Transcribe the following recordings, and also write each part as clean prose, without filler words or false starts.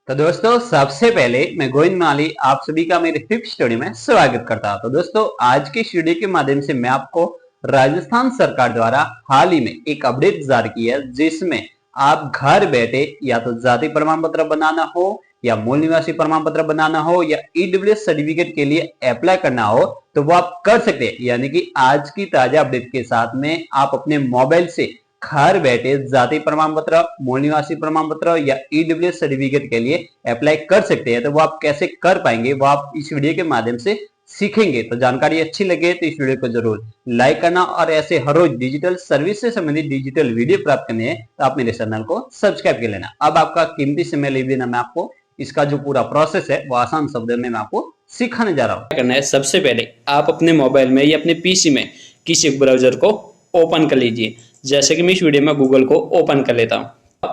तो दोस्तों सबसे पहले मैं गोविंद माली आप सभी का मेरे फिफ्थ स्टडी में स्वागत करता हूं। तो दोस्तों आज के वीडियो के माध्यम से मैं आपको राजस्थान सरकार द्वारा हाल ही में एक अपडेट जारी की है, जिसमें आप घर बैठे या तो जाति प्रमाण पत्र बनाना हो या मूल निवासी प्रमाण पत्र बनाना हो या ईडब्ल्यूएस सर्टिफिकेट के लिए अप्लाई करना हो तो वो आप कर सकते हैं। यानी कि आज की ताजा अपडेट के साथ में आप अपने मोबाइल से घर बैठे जाति प्रमाण पत्र, मूल निवासी प्रमाण पत्र या ईडब्ल्यूएस सर्टिफिकेट के लिए अप्लाई कर सकते हैं। तो वो आप कैसे कर पाएंगे वो आप इस वीडियो के माध्यम से सीखेंगे। तो जानकारी अच्छी लगे तो इस वीडियो को जरूर लाइक करना और ऐसे हर रोज डिजिटल सर्विस से संबंधित डिजिटल वीडियो प्राप्त करने हैं तो आप मेरे चैनल को सब्सक्राइब कर लेना। अब आपका कीमती समय ले लेना, मैं आपको इसका जो पूरा प्रोसेस है वो आसान शब्दों में मैं आपको सिखाने जा रहा हूँ। करना है, सबसे पहले आप अपने मोबाइल में या अपने पीसी में किसी ब्राउजर को ओपन कर लीजिए। जैसे कि मैं इस वीडियो में गूगल को ओपन कर लेता हूं।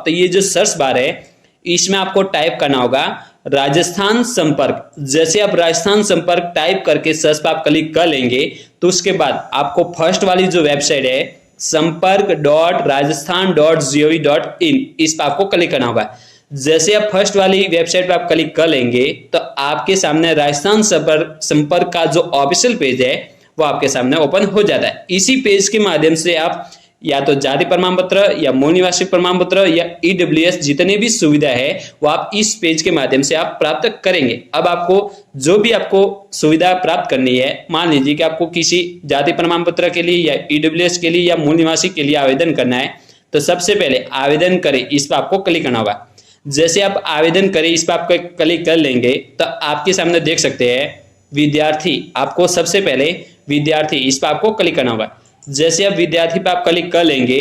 तो ये जो सर्च बार है इसमें आपको टाइप करना होगा राजस्थान संपर्क। जैसे आप राजस्थान संपर्क टाइप करके सर्च पर आप क्लिक कर लेंगे तो उसके बाद आपको फर्स्ट वाली जो वेबसाइट है संपर्क.rajasthan.gov.in इस पर आपको क्लिक करना होगा। जैसे आप फर्स्ट वाली वेबसाइट पर आप क्लिक कर लेंगे तो आपके सामने राजस्थान संपर्क का जो ऑफिशियल पेज है वो आपके सामने ओपन हो जाता है। इसी पेज के माध्यम से आप या तो जाति प्रमाण पत्र या मूल निवासी प्रमाण पत्र या ईडब्ल्यूएस जितने भी सुविधा है वो आप इस पेज के माध्यम से आप प्राप्त करेंगे। अब आपको जो भी आपको सुविधा प्राप्त करनी है, मान लीजिए कि आपको किसी जाति प्रमाण पत्र के लिए या ईडब्ल्यूएस के लिए या मूल निवासी के लिए आवेदन करना है तो सबसे पहले आवेदन करें इस पर आपको क्लिक करना होगा। जैसे आप आवेदन करें इस पर आप क्लिक कर लेंगे तो आपके सामने देख सकते हैं विद्यार्थी। आपको सबसे पहले विद्यार्थी इस पर आपको क्लिक करना होगा। जैसे आप विद्यार्थी पर आप क्लिक कर लेंगे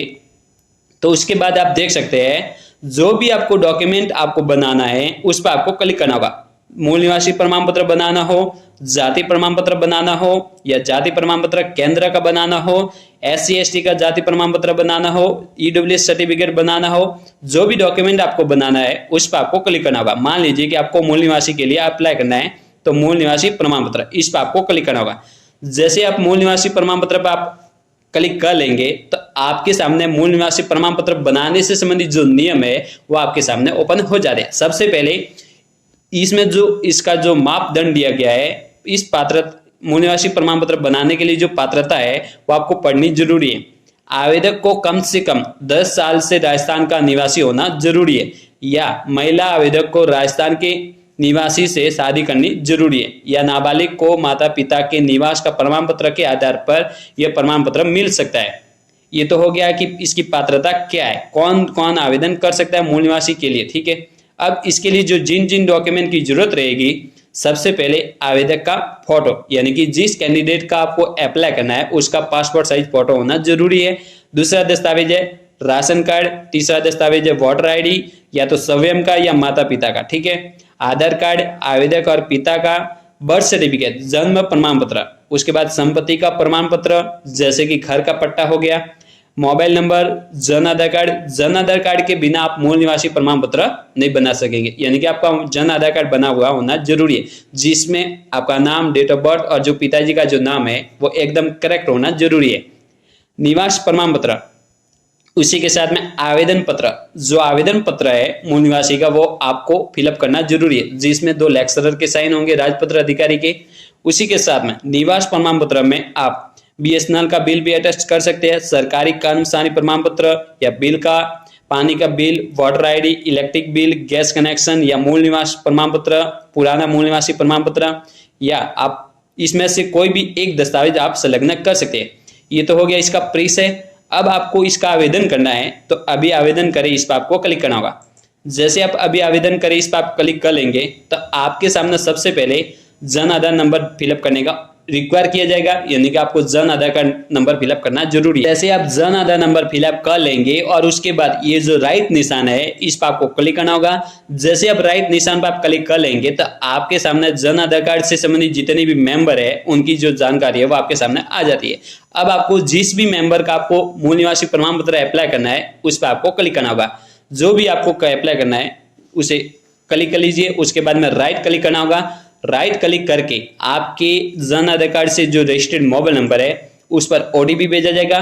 तो उसके बाद आप देख सकते हैं जो भी आपको डॉक्यूमेंट आपको बनाना है उस पर आपको क्लिक करना होगा। मूल निवासी प्रमाण पत्र बनाना हो, जाति प्रमाण पत्र बनाना हो या जाति प्रमाण पत्र केंद्र का बनाना हो, SC/ST का जाति प्रमाण पत्र बनाना हो, ईडब्ल्यूएस सर्टिफिकेट बनाना हो, जो भी डॉक्यूमेंट आपको बनाना है उस पर आपको क्लिक करना होगा। मान लीजिए कि आपको मूल निवासी के लिए अप्लाई करना है तो मूल निवासी प्रमाण पत्र इस पर आपको क्लिक करना होगा। जैसे आप मूल निवासी प्रमाण पत्र पर आप क्लिक कर लेंगे तो आपके सामने मूल निवासी प्रमाण पत्र बनाने से संबंधित जो नियम है वो आपके सामने ओपन हो जा रहे हैं। सबसे पहले इसमें जो इसका जो मापदंड दिया गया है, इस मूल निवासी प्रमाण पत्र बनाने के लिए जो पात्रता है वो आपको पढ़नी जरूरी है। आवेदक को कम से कम 10 साल से राजस्थान का निवासी होना जरूरी है या महिला आवेदक को राजस्थान के निवासी से शादी करनी जरूरी है या नाबालिग को माता पिता के निवास का प्रमाण पत्र के आधार पर यह प्रमाण पत्र मिल सकता है। ये तो हो गया कि इसकी पात्रता क्या है, कौन कौन आवेदन कर सकता है मूल निवासी के लिए। ठीक है, अब इसके लिए जो जिन जिन डॉक्यूमेंट की जरूरत रहेगी, सबसे पहले आवेदक का फोटो, यानी कि जिस कैंडिडेट का आपको अप्लाई करना है उसका पासपोर्ट साइज फोटो होना जरूरी है। दूसरा दस्तावेज है राशन कार्ड। तीसरा दस्तावेज है वोटर ID या तो स्वयं का या माता पिता का। ठीक है, आधार कार्ड आवेदक और पिता का, बर्थ सर्टिफिकेट जन्म प्रमाण पत्र, उसके बाद संपत्ति का प्रमाण पत्र जैसे कि घर का पट्टा हो गया, mobile number, Jan Aadhaar card. Jan Aadhaar card के बिना आप मूल निवासी प्रमाण पत्र नहीं बना सकेंगे, यानी कि आपका जन आधार कार्ड बना हुआ होना जरूरी है जिसमें आपका नाम, डेट ऑफ बर्थ और जो पिताजी का जो नाम है वो एकदम करेक्ट होना जरूरी है। निवास प्रमाण पत्र, उसी के साथ में आवेदन पत्र, जो आवेदन पत्र है मूल निवासी का वो आपको फिलअप करना जरूरी है जिसमें 2 लेक्चरर के साइन होंगे राजपत्र अधिकारी के। उसी के साथ में निवास प्रमाण पत्र में आप BSNL का बिल भी अटेस्ट कर सकते हैं, सरकारी कर्मचारी प्रमाण पत्र या बिल का, पानी का bill, voter ID, electric bill, gas connection या मूल निवास प्रमाण पत्र, पुराना मूल निवासी प्रमाण पत्र, या आप इसमें से कोई भी एक दस्तावेज आप संलग्न कर सकते हैं। ये तो हो गया इसका प्रीस है। अब आपको इसका आवेदन करना है तो अभी आवेदन करें इस पर आपको क्लिक करना होगा। जैसे आप अभी आवेदन करें इस पर आप क्लिक कर लेंगे तो आपके सामने सबसे पहले जन आधार नंबर फिलअप करने का रिक्वायर किया जाएगा, यानी कि आपको जन आधार का नंबर फिलअप करना जरूरी है। जैसे आप जन आधार नंबर फिलअप कर लेंगे और उसके बाद ये जो राइट निशान है इस पर आपको क्लिक करना होगा। जैसे आप राइट निशान पर आप क्लिक कर लेंगे तो आपके सामने जन आधार कार्ड से संबंधित जितने भी मेंबर है उनकी जो जानकारी है वो आपके सामने आ जाती है। अब आपको जिस भी मेंबर का आपको मूल निवासी प्रमाण पत्र अप्लाई करना है उस पर आपको क्लिक करना होगा। जो भी आपको अप्लाई करना है उसे क्लिक कर लीजिए। उसके बाद में राइट क्लिक करना होगा। राइट क्लिक करके आपके जन आधार कार्ड से जो रजिस्टर्ड मोबाइल नंबर है उस पर OTP भेजा जाएगा।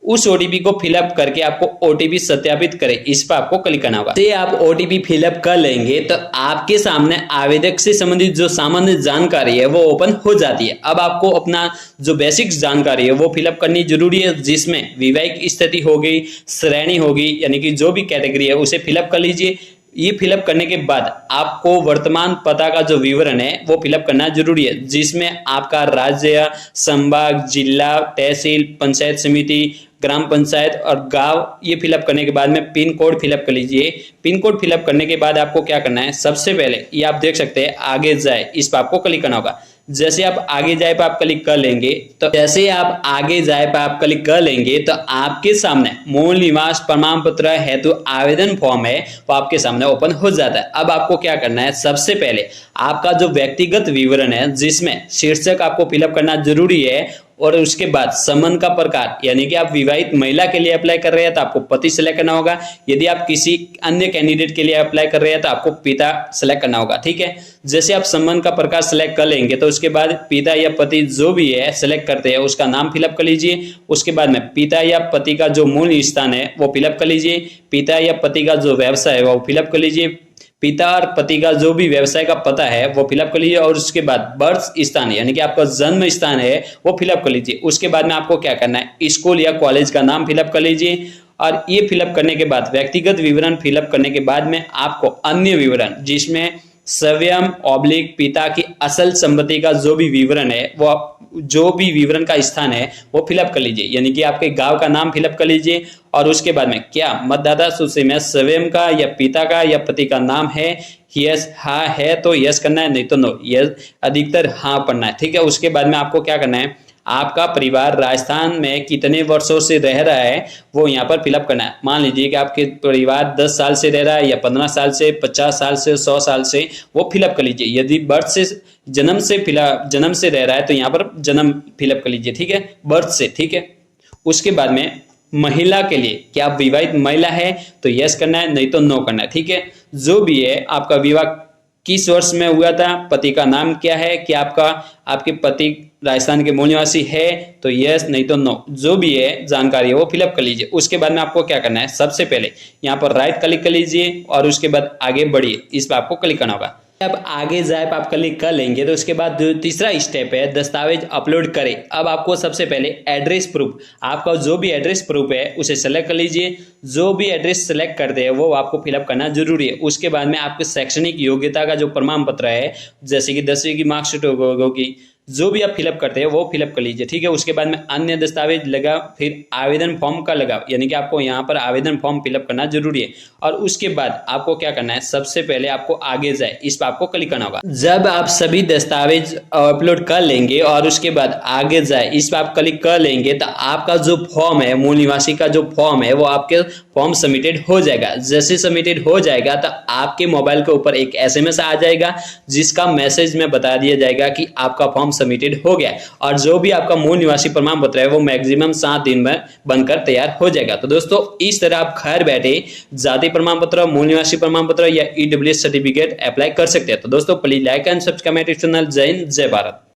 उस ओटीपी को फिलअप करके आपको ओटीपी सत्यापित करे, इस पर आपको क्लिक करना होगा। जैसे आप ओटीपी फिलअप कर लेंगे तो आपके सामने आवेदक से संबंधित जो सामान्य जानकारी है वो ओपन हो जाती है। अब आपको अपना जो बेसिक जानकारी है वो फिलअप करनी जरूरी है, जिसमें वैवाहिक स्थिति होगी, श्रेणी होगी, यानी कि जो भी कैटेगरी है उसे फिलअप कर लीजिए। ये फिलअप करने के बाद आपको वर्तमान पता का जो विवरण है वो फिलअप करना जरूरी है, जिसमें आपका राज्य, संभाग, जिला, तहसील, पंचायत समिति, ग्राम पंचायत और गांव, ये फिलअप करने के बाद में पिन कोड फिलअप कर लीजिए। पिन कोड फिलअप करने के बाद आपको क्या करना है, सबसे पहले ये आप देख सकते हैं आगे जाए, इस पर आपको क्लिक करना होगा। जैसे आप आगे जाए पर आप क्लिक कर लेंगे तो जैसे आप आगे जाए पर आप क्लिक कर लेंगे तो आपके सामने मूल निवास प्रमाण पत्र हेतु आवेदन फॉर्म है वो आपके सामने ओपन हो जाता है। अब आपको क्या करना है, सबसे पहले आपका जो व्यक्तिगत विवरण है जिसमें शीर्षक आपको फिलअप करना जरूरी है, और उसके बाद संबंध का प्रकार, यानी कि आप विवाहित महिला के लिए अप्लाई कर रहे हैं तो आपको पति सेलेक्ट करना होगा। यदि आप किसी अन्य कैंडिडेट के लिए अप्लाई कर रहे हैं तो आपको पिता सेलेक्ट करना होगा, ठीक है। जैसे आप संबंध का प्रकार सेलेक्ट कर लेंगे तो उसके बाद पिता या पति जो भी है सेलेक्ट करते हैं उसका नाम फिलअप कर लीजिए। उसके बाद में पिता या पति का जो मूल स्थान है वो फिलअप कर लीजिए। पिता या पति का जो व्यवसाय है वो फिलअप कर लीजिए। पिता और पति का जो भी व्यवसाय का पता है वो फिलअप कर लीजिए, और उसके बाद बर्थ स्थान यानी कि आपका जन्म स्थान है वो फिलअप कर लीजिए। उसके बाद में आपको क्या करना है, स्कूल या कॉलेज का नाम फिलअप कर लीजिए। और ये फिलअप करने के बाद व्यक्तिगत विवरण फिलअप करने के बाद में आपको अन्य विवरण, जिसमें स्वयं ऑब्लिक पिता की असल संपत्ति का जो भी विवरण है वो जो भी विवरण का स्थान है वो फिलअप कर लीजिए, यानी कि आपके गांव का नाम फिलअप कर लीजिए। और उसके बाद में क्या मतदाता सूची में स्वयं का या पिता का या पति का नाम है, यस हाँ है तो यस करना है, नहीं तो नो, यस अधिकतर हाँ पढ़ना है, ठीक है। उसके बाद में आपको क्या करना है, आपका परिवार राजस्थान में कितने वर्षों से रह रहा है वो यहाँ पर फिलअप करना है। मान लीजिए कि आपके परिवार 10 साल से रह रहा है या 15 साल से, 50 साल से, 100 साल से, वो फिलअप कर लीजिए। यदि बर्थ से जन्म से रह रहा है तो यहाँ पर जन्म फिलअप कर लीजिए, ठीक है, बर्थ से, ठीक है। उसके बाद में महिला के लिए क्या आप विवाहित महिला है तो यस करना है, नहीं तो नो करना है, ठीक है। जो भी है आपका विवाह किस वर्ष में हुआ था, पति का नाम क्या है, क्या आपके पति राजस्थान के मूल निवासी है तो यस, नहीं तो नो, जो भी है जानकारी है वो फिलअप कर लीजिए। उसके बाद में आपको क्या करना है, सबसे पहले यहाँ पर राइट क्लिक कर लीजिए और उसके बाद आगे बढ़िए, इस पर आपको क्लिक करना होगा। अब आगे जाए आप क्लिक कर लेंगे तो उसके बाद तीसरा स्टेप है दस्तावेज अपलोड करें। अब आपको सबसे पहले एड्रेस प्रूफ, आपका जो भी एड्रेस प्रूफ है उसे सेलेक्ट कर लीजिए। जो भी एड्रेस सेलेक्ट करते हैं वो आपको फिलअप करना जरूरी है। उसके बाद में आपके शैक्षणिक योग्यता का जो प्रमाण पत्र है, जैसे कि 10वीं की मार्कशीट होगी, जो भी आप फिलअप करते हैं वो फिलअप कर लीजिए, ठीक है। उसके बाद में अन्य दस्तावेज लगा, फिर आवेदन फॉर्म का लगा, यानी कि आपको यहाँ पर आवेदन फॉर्म फिलअप करना जरूरी है। और उसके बाद आपको क्या करना है, सबसे पहले आपको आगे जाए, इस पर आपको क्लिक करना होगा। जब आप सभी दस्तावेज अपलोड कर लेंगे और उसके बाद आगे जाए, इस पर आप क्लिक कर लेंगे तो आपका जो फॉर्म है, मूल निवासी का जो फॉर्म है वो आपके फॉर्म सबमिटेड हो जाएगा। जैसे सबमिटेड हो जाएगा तो आपके मोबाइल के ऊपर एक SMS आ जाएगा जिसका मैसेज में बता दिया जाएगा कि आपका फॉर्म सबमिटेड हो गया, और जो भी आपका मूल निवासी प्रमाण पत्र है वो मैक्सिमम 7 दिन में बनकर तैयार हो जाएगा। तो दोस्तों इस तरह आप घर बैठे जाति प्रमाण पत्र, मूल निवासी प्रमाण पत्र या EWS सर्टिफिकेट अप्लाई कर सकते हैं। तो दोस्तों please like and subscribe my channel. जय हिंद, जय भारत।